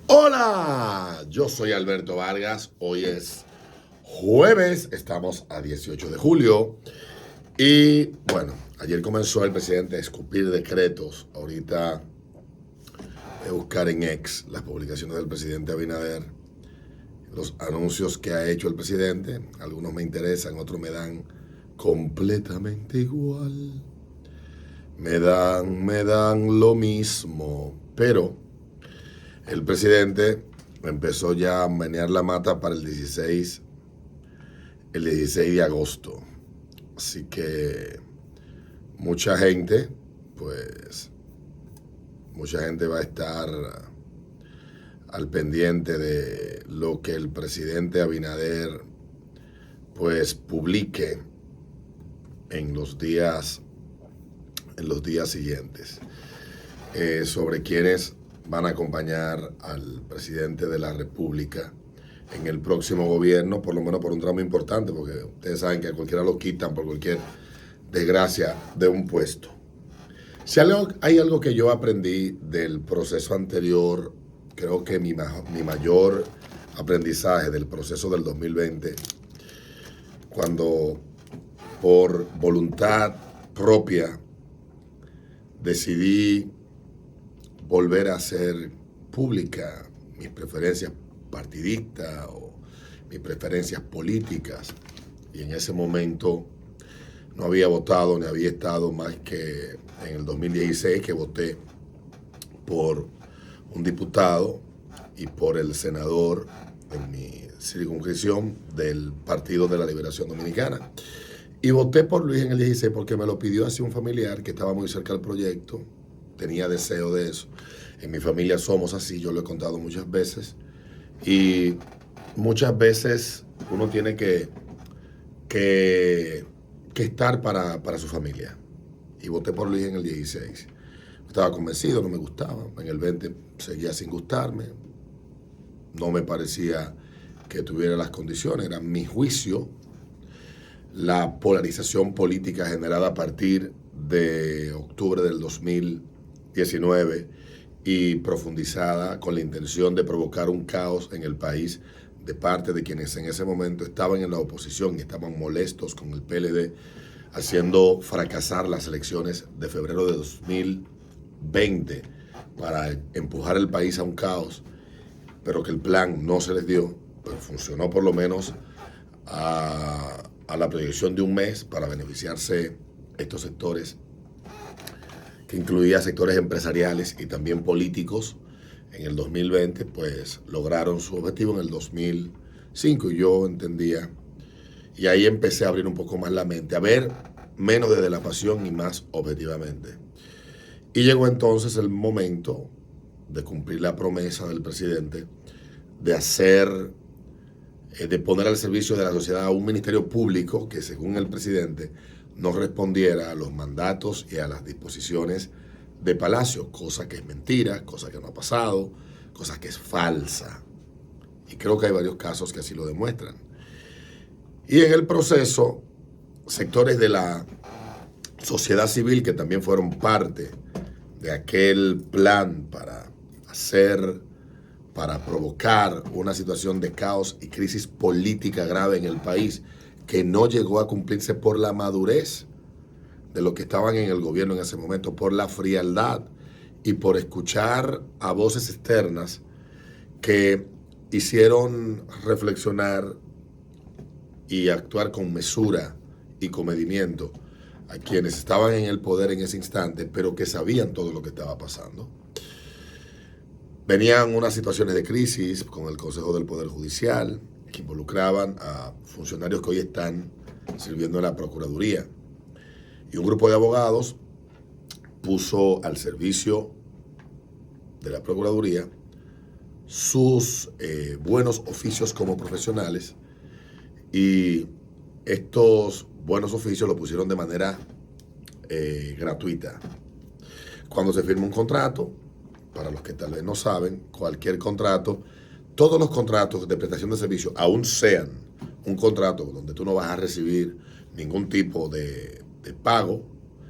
Hola, yo soy Alberto Vargas. Hoy es jueves, estamos a 18 de julio. Y bueno, ayer comenzó el presidente a escupir decretos. Ahorita voy a buscar en X las publicaciones del presidente Abinader, los anuncios que ha hecho el presidente. Algunos me interesan, otros me dan completamente igual. Me dan lo mismo. Pero el presidente empezó ya a menear la mata para el 16 de agosto. Así que mucha gente va a estar al pendiente de lo que el presidente Abinader publique en los días siguientes, sobre quienes van a acompañar al presidente de la República en el próximo gobierno, por lo menos por un tramo importante, porque ustedes saben que a cualquiera lo quitan por cualquier desgracia de un puesto. Si hay algo que yo aprendí del proceso anterior, creo que mi mayor aprendizaje del proceso del 2020, cuando por voluntad propia decidí volver a hacer pública mis preferencias partidistas o mis preferencias políticas, y en ese momento no había votado ni había estado más que en el 2016, que voté por un diputado y por el senador en mi circunscripción del Partido de la Liberación Dominicana. Y voté por Luis en el 16 porque me lo pidió así un familiar que estaba muy cerca del proyecto, tenía deseo de eso. En mi familia somos así, yo lo he contado muchas veces. Y muchas veces uno tiene que estar para su familia. Y voté por Luis en el 16. Estaba convencido, no me gustaba. En el 20 seguía sin gustarme. No me parecía que tuviera las condiciones. Era mi juicio la polarización política generada a partir de octubre del 2019 y profundizada con la intención de provocar un caos en el país de parte de quienes en ese momento estaban en la oposición y estaban molestos con el PLD, haciendo fracasar las elecciones de febrero de 2020 para empujar el país a un caos, pero que el plan no se les dio, pero funcionó por lo menos a la proyección de un mes para beneficiarse estos sectores, que incluía sectores empresariales y también políticos. En el 2020 lograron su objetivo en el 2005, y yo entendía, y ahí empecé a abrir un poco más la mente, a ver menos desde la pasión y más objetivamente. Y llegó entonces el momento de cumplir la promesa del presidente de poner al servicio de la sociedad un ministerio público que, según el presidente, no respondiera a los mandatos y a las disposiciones de Palacio, cosa que es mentira, cosa que no ha pasado, cosa que es falsa. Y creo que hay varios casos que así lo demuestran. Y en el proceso, sectores de la sociedad civil que también fueron parte de aquel plan para provocar una situación de caos y crisis política grave en el país, que no llegó a cumplirse por la madurez de los que estaban en el gobierno en ese momento, por la frialdad y por escuchar a voces externas que hicieron reflexionar y actuar con mesura y comedimiento a quienes estaban en el poder en ese instante, pero que sabían todo lo que estaba pasando. Venían unas situaciones de crisis con el Consejo del Poder Judicial que involucraban a funcionarios que hoy están sirviendo en la Procuraduría. Y un grupo de abogados puso al servicio de la Procuraduría sus buenos oficios como profesionales, y estos buenos oficios lo pusieron de manera gratuita. Cuando se firma un contrato, para los que tal vez no saben, cualquier contrato, todos los contratos de prestación de servicio, aún sean un contrato donde tú no vas a recibir ningún tipo de pago,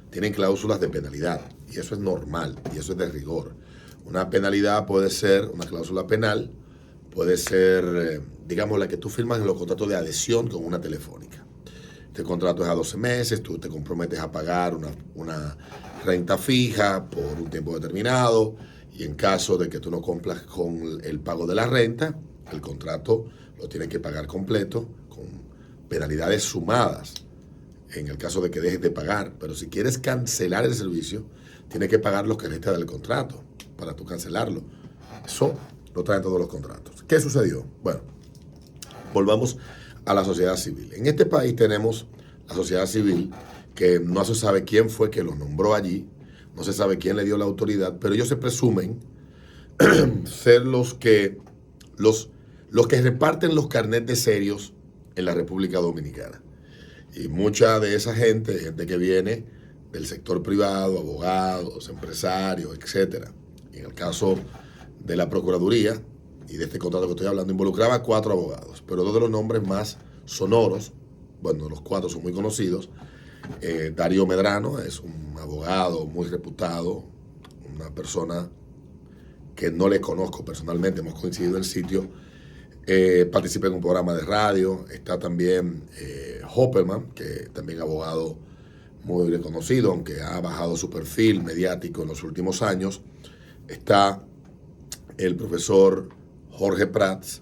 tienen cláusulas de penalidad, y eso es normal, y eso es de rigor. Una penalidad puede ser, una cláusula penal, puede ser, digamos, la que tú firmas en los contratos de adhesión con una telefónica. Este contrato es a 12 meses, tú te comprometes a pagar una renta fija por un tiempo determinado, y en caso de que tú no cumplas con el pago de la renta, el contrato lo tienes que pagar completo con penalidades sumadas en el caso de que dejes de pagar. Pero si quieres cancelar el servicio, tienes que pagar lo que resta del contrato para tú cancelarlo. Eso lo traen todos los contratos. ¿Qué sucedió? Bueno, volvamos a la sociedad civil. En este país tenemos la sociedad civil que no se sabe quién fue que los nombró allí, no se sabe quién le dio la autoridad, pero ellos se presumen ser los que reparten los carnets de serios en la República Dominicana. Y mucha de esa gente que viene del sector privado, abogados, empresarios, etcétera. Y en el caso de la Procuraduría y de este contrato que estoy hablando, involucraba a 4 abogados, pero 2 de los nombres más sonoros, bueno, los 4 son muy conocidos. Darío Medrano es un abogado muy reputado, una persona que no le conozco personalmente, hemos coincidido en el sitio. Participa en un programa de radio. Está también Hopperman, que también es abogado muy reconocido, aunque ha bajado su perfil mediático en los últimos años. Está el profesor Jorge Prats,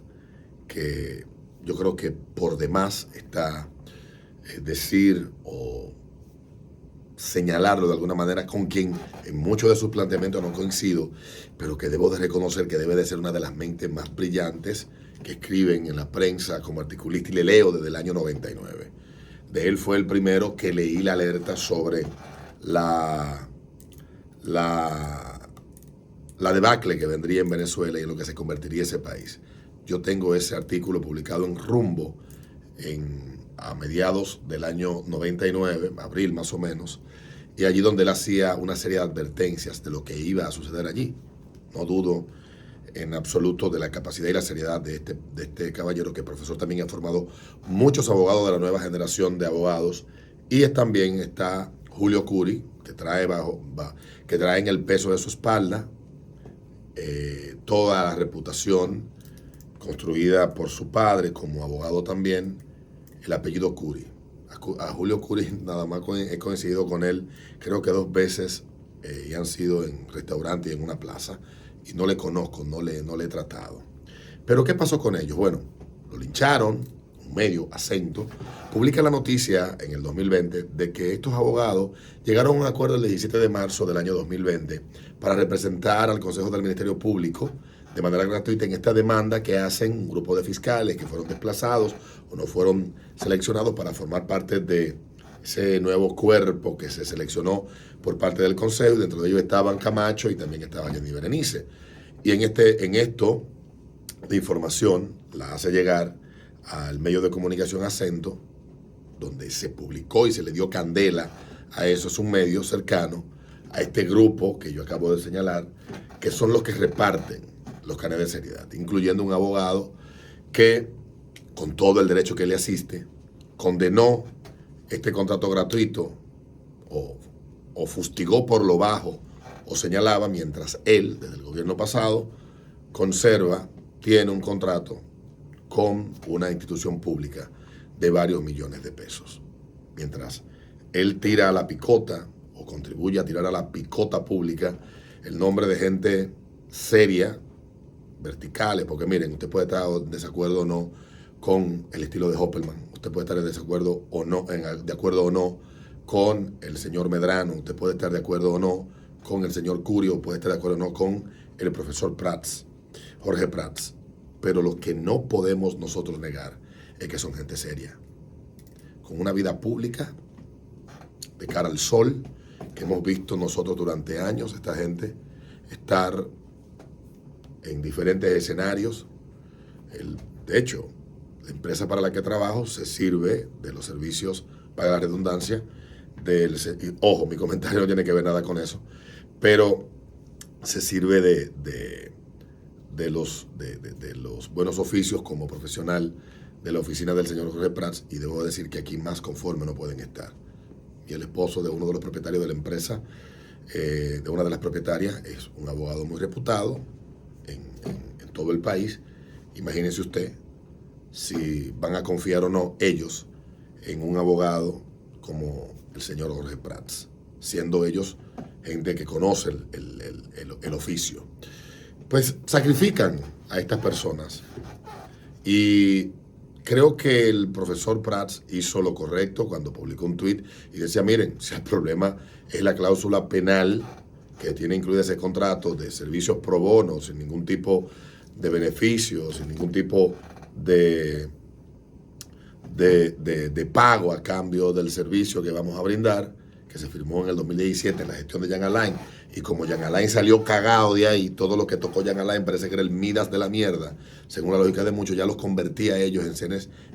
que yo creo que por demás está decir o señalarlo de alguna manera, con quien en muchos de sus planteamientos no coincido, pero que debo de reconocer que debe de ser una de las mentes más brillantes que escriben en la prensa como articulista, y le leo desde el año 99. De él fue el primero que leí la alerta sobre la debacle que vendría en Venezuela y en lo que se convertiría ese país. Yo tengo ese artículo publicado en Rumbo a mediados del año 99, abril más o menos, y allí donde él hacía una serie de advertencias de lo que iba a suceder allí. No dudo en absoluto de la capacidad y la seriedad de este caballero, que profesor también ha formado muchos abogados de la nueva generación de abogados. Y también está Julio Curi, que trae en el peso de su espalda toda la reputación construida por su padre como abogado también, el apellido Curi. A Julio Curi nada más he coincidido con él, creo que 2 veces, y han sido en restaurantes y en una plaza, y no le conozco, no le he tratado. Pero ¿qué pasó con ellos? Bueno, lo lincharon, un medio, Acento, publica la noticia en el 2020 de que estos abogados llegaron a un acuerdo el 17 de marzo del año 2020 para representar al Consejo del Ministerio Público de manera gratuita en esta demanda que hacen un grupo de fiscales que fueron desplazados o no fueron seleccionados para formar parte de ese nuevo cuerpo que se seleccionó por parte del Consejo, y dentro de ellos estaban Camacho y también estaba Jenny Berenice. Y en esto de información la hace llegar al medio de comunicación Acento, donde se publicó y se le dio candela a eso. Es un medio cercano a este grupo que yo acabo de señalar, que son los que reparten los carnets de seriedad, incluyendo un abogado que, con todo el derecho que le asiste, condenó este contrato gratuito o fustigó por lo bajo o señalaba, mientras él, desde el gobierno pasado, tiene un contrato con una institución pública de varios millones de pesos. Mientras él tira a la picota o contribuye a tirar a la picota pública el nombre de gente seria, verticales, porque miren, usted puede estar en desacuerdo o no con el estilo de Hopperman, usted puede estar en desacuerdo o no, de acuerdo o no con el señor Medrano, usted puede estar de acuerdo o no con el señor Curio, puede estar de acuerdo o no con el profesor Prats, Jorge Prats, pero lo que no podemos nosotros negar es que son gente seria, con una vida pública de cara al sol, que hemos visto nosotros durante años, esta gente estar en diferentes escenarios. De hecho, la empresa para la que trabajo se sirve de los servicios, para la redundancia, ojo, mi comentario no tiene que ver nada con eso, pero se sirve de los buenos oficios como profesional de la oficina del señor Jorge Prats, y debo decir que aquí más conforme no pueden estar. Y el esposo de uno de los propietarios de la empresa de una de las propietarias es un abogado muy reputado en todo el país. Imagínense usted si van a confiar o no ellos en un abogado como el señor Jorge Prats, siendo ellos gente que conoce el oficio. Pues sacrifican a estas personas y creo que el profesor Prats hizo lo correcto cuando publicó un tuit y decía, miren, si el problema es la cláusula penal que tiene incluida ese contrato de servicios pro bono, sin ningún tipo de beneficio, sin ningún tipo de pago a cambio del servicio que vamos a brindar, que se firmó en el 2017 en la gestión de Jean Alain, y como Jean Alain salió cagado de ahí, todo lo que tocó Jean Alain parece que era el Midas de la mierda, según la lógica de muchos, ya los convertía a ellos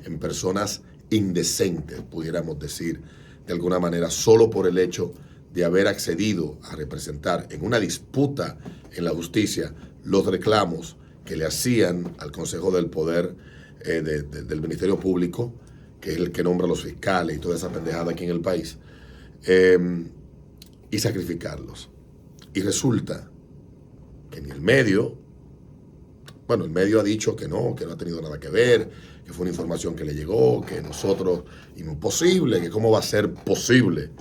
en personas indecentes, pudiéramos decir, de alguna manera, solo por el hecho de haber accedido a representar en una disputa en la justicia los reclamos que le hacían al Consejo del Poder del Ministerio Público, que es el que nombra a los fiscales y toda esa pendejada aquí en el país, y sacrificarlos. Y resulta que ni el medio, bueno, el medio ha dicho que no ha tenido nada que ver, que fue una información que le llegó, que nosotros, imposible, que cómo va a ser posible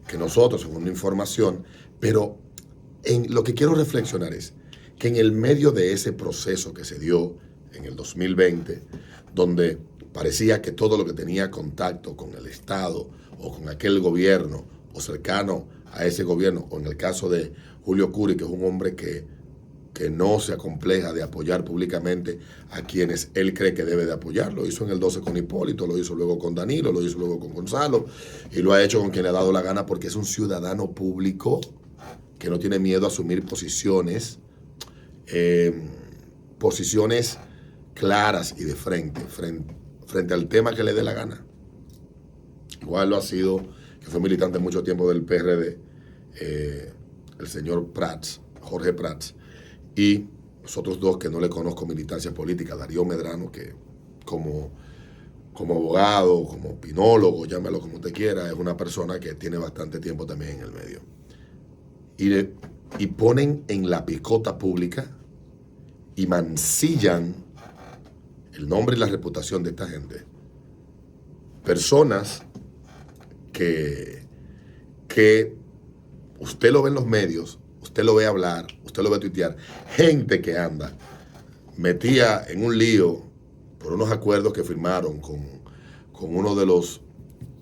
que nosotros, según una información, pero lo que quiero reflexionar es que en el medio de ese proceso que se dio en el 2020, donde parecía que todo lo que tenía contacto con el Estado o con aquel gobierno o cercano a ese gobierno, o en el caso de Julio Curi, que es un hombre que no se acompleja de apoyar públicamente a quienes él cree que debe de apoyar. Lo hizo en el 12 con Hipólito, lo hizo luego con Danilo, lo hizo luego con Gonzalo, y lo ha hecho con quien le ha dado la gana, porque es un ciudadano público que no tiene miedo a asumir posiciones claras y de frente al tema que le dé la gana. Igual lo ha sido, que fue militante mucho tiempo del PRD, el señor Prats, Jorge Prats, y los otros dos que no le conozco militancia política, Darío Medrano, que como abogado, como opinólogo, llámelo como usted quiera, es una persona que tiene bastante tiempo también en el medio. Y ponen en la picota pública y mancillan el nombre y la reputación de esta gente. Personas que usted lo ve en los medios, usted lo ve hablar, usted lo ve tuitear, gente que anda metida en un lío por unos acuerdos que firmaron con uno de los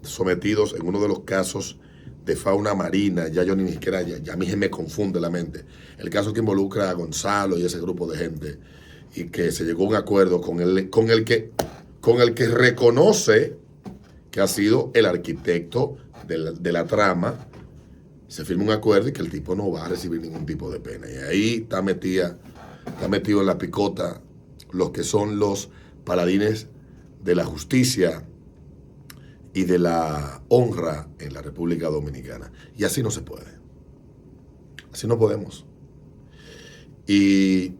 sometidos en uno de los casos de fauna marina. Ya yo ni siquiera, ya a mí se me confunde la mente. El caso que involucra a Gonzalo y ese grupo de gente, y que se llegó a un acuerdo con el que reconoce que ha sido el arquitecto de la trama. Se firma un acuerdo y que el tipo no va a recibir ningún tipo de pena. Y ahí está metido en la picota los que son los paladines de la justicia y de la honra en la República Dominicana. Y así no se puede. Así no podemos. Y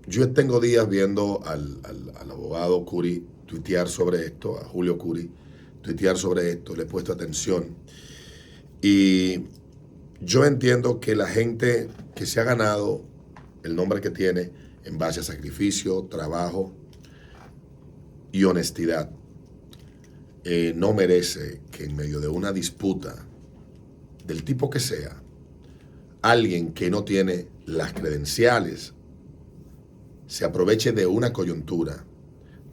yo tengo días viendo al abogado Curi tuitear sobre esto, a Julio Curi tuitear sobre esto, le he puesto atención. Y yo entiendo que la gente que se ha ganado el nombre que tiene en base a sacrificio, trabajo y honestidad, no merece que en medio de una disputa del tipo que sea, alguien que no tiene las credenciales se aproveche de una coyuntura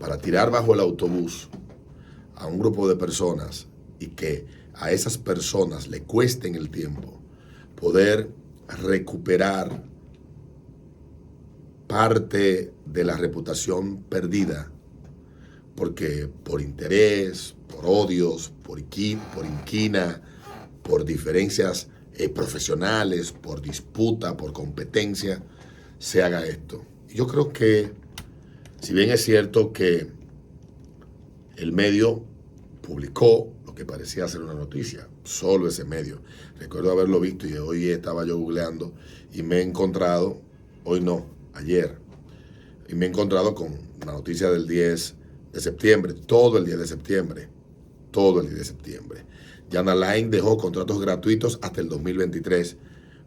para tirar bajo el autobús a un grupo de personas y que a esas personas le cuesten el tiempo poder recuperar parte de la reputación perdida, porque por interés, por odios, por inquina, por diferencias profesionales, por disputa, por competencia, se haga esto. Y yo creo que, si bien es cierto que el medio publicó lo que parecía ser una noticia, solo ese medio, recuerdo haberlo visto, y hoy estaba yo googleando y me he encontrado, hoy no, ayer, y me he encontrado con la noticia del 10 de septiembre, todo el 10 de septiembre, Jan Alain dejó contratos gratuitos hasta el 2023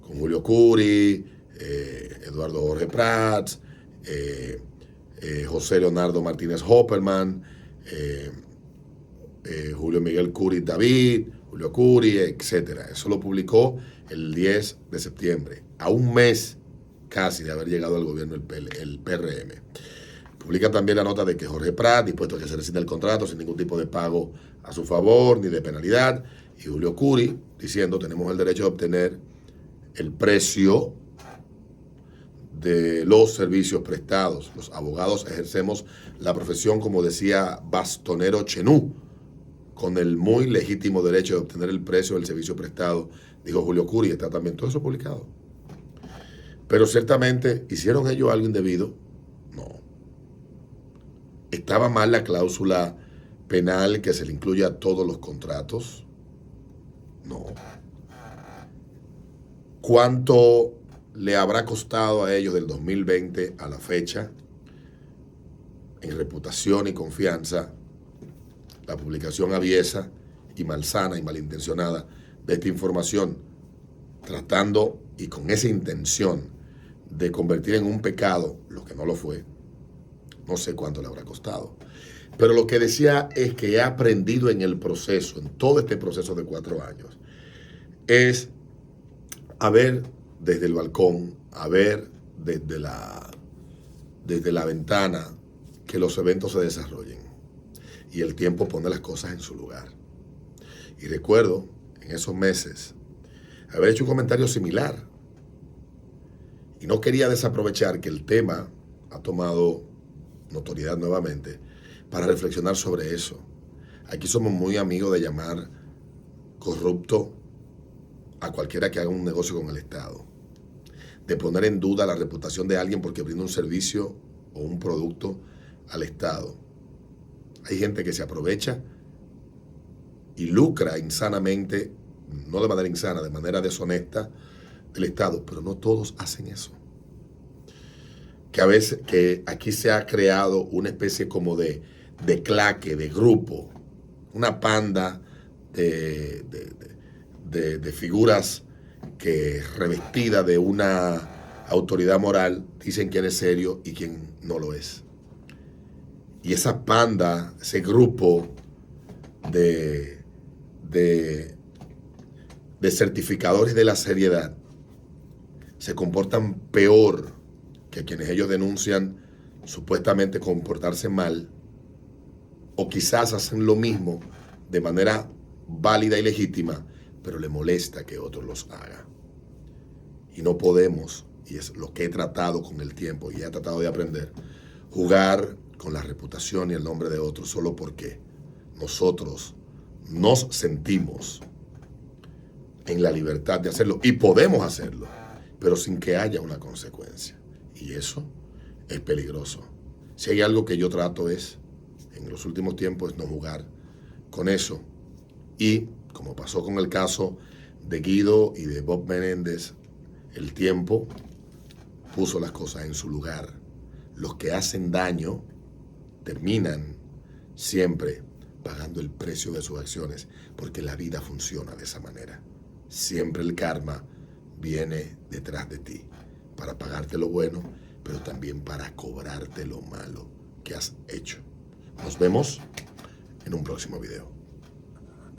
con Julio Curi, Eduardo Jorge Prats, José Leonardo Martínez Hopperman, Julio Miguel Curi David, Julio Curi, etc. Eso lo publicó el 10 de septiembre, a un mes casi de haber llegado al gobierno el PRM. Publica también la nota de que Jorge Prat, dispuesto a que se rescinde el contrato sin ningún tipo de pago a su favor ni de penalidad, y Julio Curi diciendo tenemos el derecho de obtener el precio de los servicios prestados. Los abogados ejercemos la profesión, como decía Bastonero Chenú, con el muy legítimo derecho de obtener el precio del servicio prestado, dijo Julio Curi. Está también todo eso publicado. Pero ciertamente, ¿hicieron ellos algo indebido? No. ¿Estaba mal la cláusula penal que se le incluye a todos los contratos? No. ¿Cuánto le habrá costado a ellos del 2020 a la fecha en reputación y confianza la publicación aviesa y malsana y malintencionada de esta información, tratando y con esa intención de convertir en un pecado lo que no lo fue? No sé cuánto le habrá costado. Pero lo que decía es que he aprendido en el proceso, en todo este proceso de 4 años, es a ver desde el balcón, a ver desde la ventana que los eventos se desarrollen. Y el tiempo pone las cosas en su lugar. Y recuerdo en esos meses haber hecho un comentario similar. Y no quería desaprovechar que el tema ha tomado notoriedad nuevamente para reflexionar sobre eso. Aquí somos muy amigos de llamar corrupto a cualquiera que haga un negocio con el Estado, de poner en duda la reputación de alguien porque brinda un servicio o un producto al Estado. Hay gente que se aprovecha y lucra insanamente, no de manera insana, de manera deshonesta del Estado, pero no todos hacen eso. Que a veces, que aquí se ha creado una especie como de claque, de grupo, una panda de figuras que revestida de una autoridad moral dicen quién es serio y quién no lo es. Y esa panda, ese grupo de certificadores de la seriedad se comportan peor que quienes ellos denuncian supuestamente comportarse mal, o quizás hacen lo mismo de manera válida y legítima, pero le molesta que otros los hagan. Y no podemos, y es lo que he tratado con el tiempo y he tratado de aprender, jugar con la reputación y el nombre de otros solo porque nosotros nos sentimos en la libertad de hacerlo, y podemos hacerlo, pero sin que haya una consecuencia. Y eso es peligroso. Si hay algo que yo trato es, en los últimos tiempos, es no jugar con eso. Y como pasó con el caso de Guido y de Bob Menéndez, el tiempo puso las cosas en su lugar. Los que hacen daño terminan siempre pagando el precio de sus acciones, porque la vida funciona de esa manera. Siempre el karma viene detrás de ti para pagarte lo bueno, pero también para cobrarte lo malo que has hecho. Nos vemos en un próximo video.